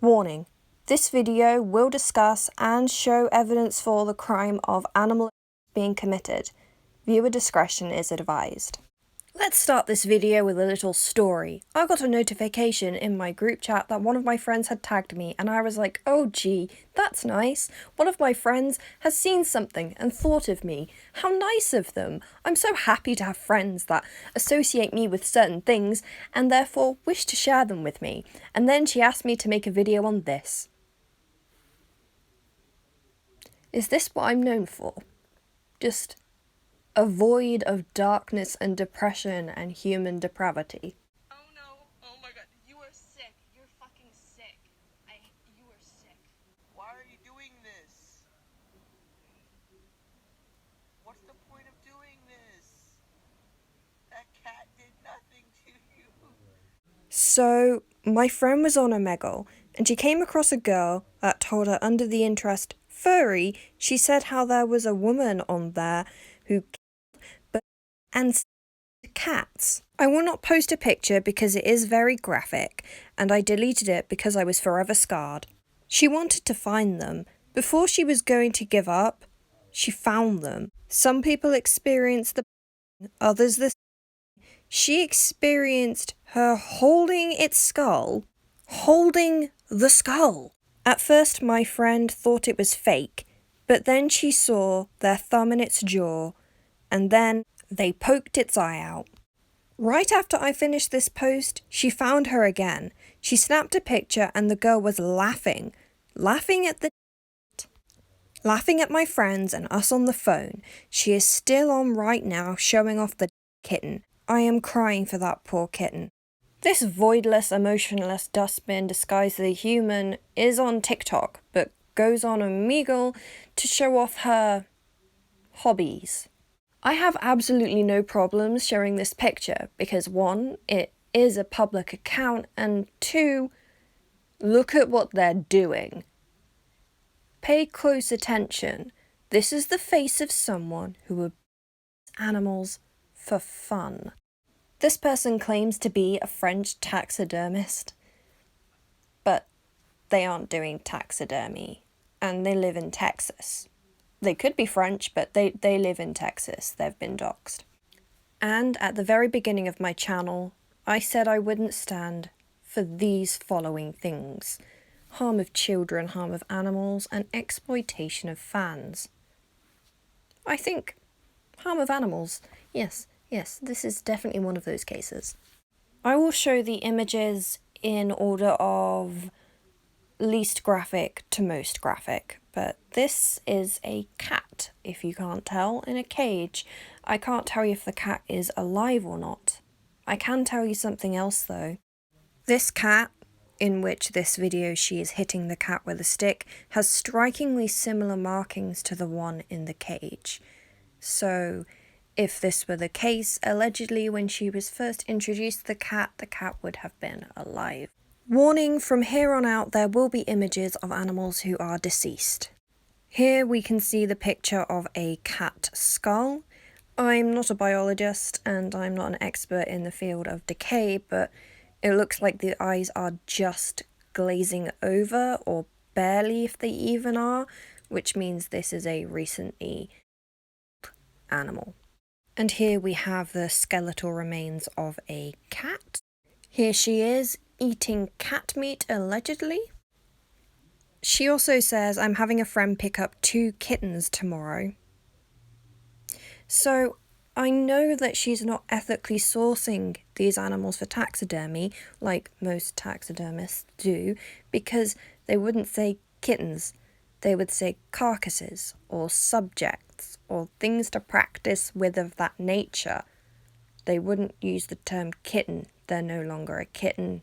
Warning: this video will discuss and show evidence for the crime of animal being committed. Viewer discretion is advised. Let's start this video with a little story. I got a notification in my group chat that one of my friends had tagged me, and I was like, oh gee, that's nice. One of my friends has seen something and thought of me. How nice of them. I'm so happy to have friends that associate me with certain things and therefore wish to share them with me. And then she asked me to make a video on this. Is this what I'm known for? Just a void of darkness and depression and human depravity. Oh no, oh my god, you are sick. You're fucking sick. You are sick. Why are you doing this? What's the point of doing this? That cat did nothing to you. So, my friend was on Omegle, and she came across a girl that told her under the interest furry, she said how there was a woman on there who and cats. I will not post a picture because it is very graphic, and I deleted it because I was forever scarred. She wanted to find them. Before she was going to give up, she found them. Some people experienced the others the She experienced her holding its skull. Holding the skull. At first my friend thought it was fake, but then she saw their thumb in its jaw, and then they poked its eye out. Right after I finished this post, she found her again. She snapped a picture and the girl was laughing. Laughing at my friends and us on the phone. She is still on right now showing off the kitten. I am crying for that poor kitten. This voidless, emotionless dustbin disguised as a human is on TikTok, but goes on Omegle to show off her hobbies. I have absolutely no problems sharing this picture because 1, it is a public account, and 2, look at what they're doing. Pay close attention. This is the face of someone who abuses animals for fun. This person claims to be a French taxidermist, but they aren't doing taxidermy, and they live in Texas. They could be French, but they live in Texas. They've been doxxed. And at the very beginning of my channel, I said I wouldn't stand for these following things: harm of children, harm of animals, and exploitation of fans. I think harm of animals, yes, this is definitely one of those cases. I will show the images in order of least graphic to most graphic, but this is a cat, if you can't tell, in a cage. I can't tell you if the cat is alive or not. I can tell you something else though. This cat, in which this video she is hitting the cat with a stick, has strikingly similar markings to the one in the cage. So, if this were the case, allegedly when she was first introduced to the cat would have been alive. Warning, from here on out there will be images of animals who are deceased. Here we can see the picture of a cat skull. I'm not a biologist and I'm not an expert in the field of decay, but it looks like the eyes are just glazing over, or barely if they even are, which means this is a recently animal. And here we have the skeletal remains of a cat. Here she is, eating cat meat, allegedly. She also says, I'm having a friend pick up 2 kittens tomorrow. So, I know that she's not ethically sourcing these animals for taxidermy, like most taxidermists do, because they wouldn't say kittens. They would say carcasses, or subjects, or things to practice with of that nature. They wouldn't use the term kitten. They're no longer a kitten.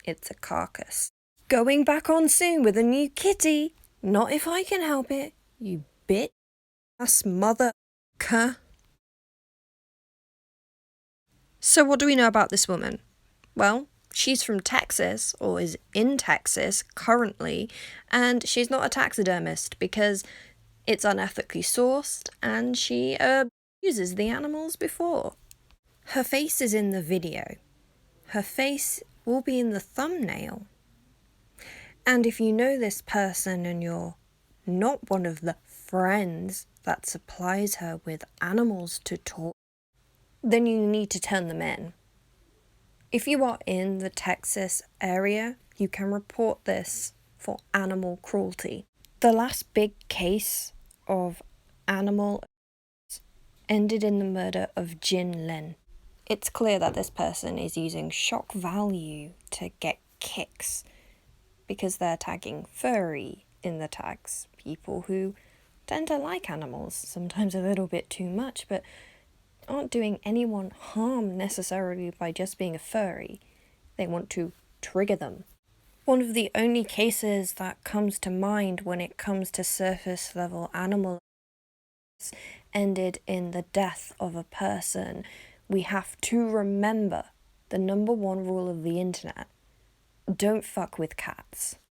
It's a carcass. Going back on soon with a new kitty. Not if I can help it, you bitch ass mother. So what do we know about this woman? Well, she's from Texas, or is in Texas currently, and she's not a taxidermist because it's unethically sourced and she uses the animals before. Her face is in the video. Her face will be in the thumbnail. And if you know this person and you're not one of the friends that supplies her with animals to talk, then you need to turn them in. If you are in the Texas area, you can report this for animal cruelty. The last big case of animal ended in the murder of Jin Lin. It's clear that this person is using shock value to get kicks because they're tagging furry in the tags. People who tend to like animals, sometimes a little bit too much, but aren't doing anyone harm necessarily by just being a furry. They want to trigger them. One of the only cases that comes to mind when it comes to surface level animals ended in the death of a person. We have to remember the number one rule of the internet: don't fuck with cats.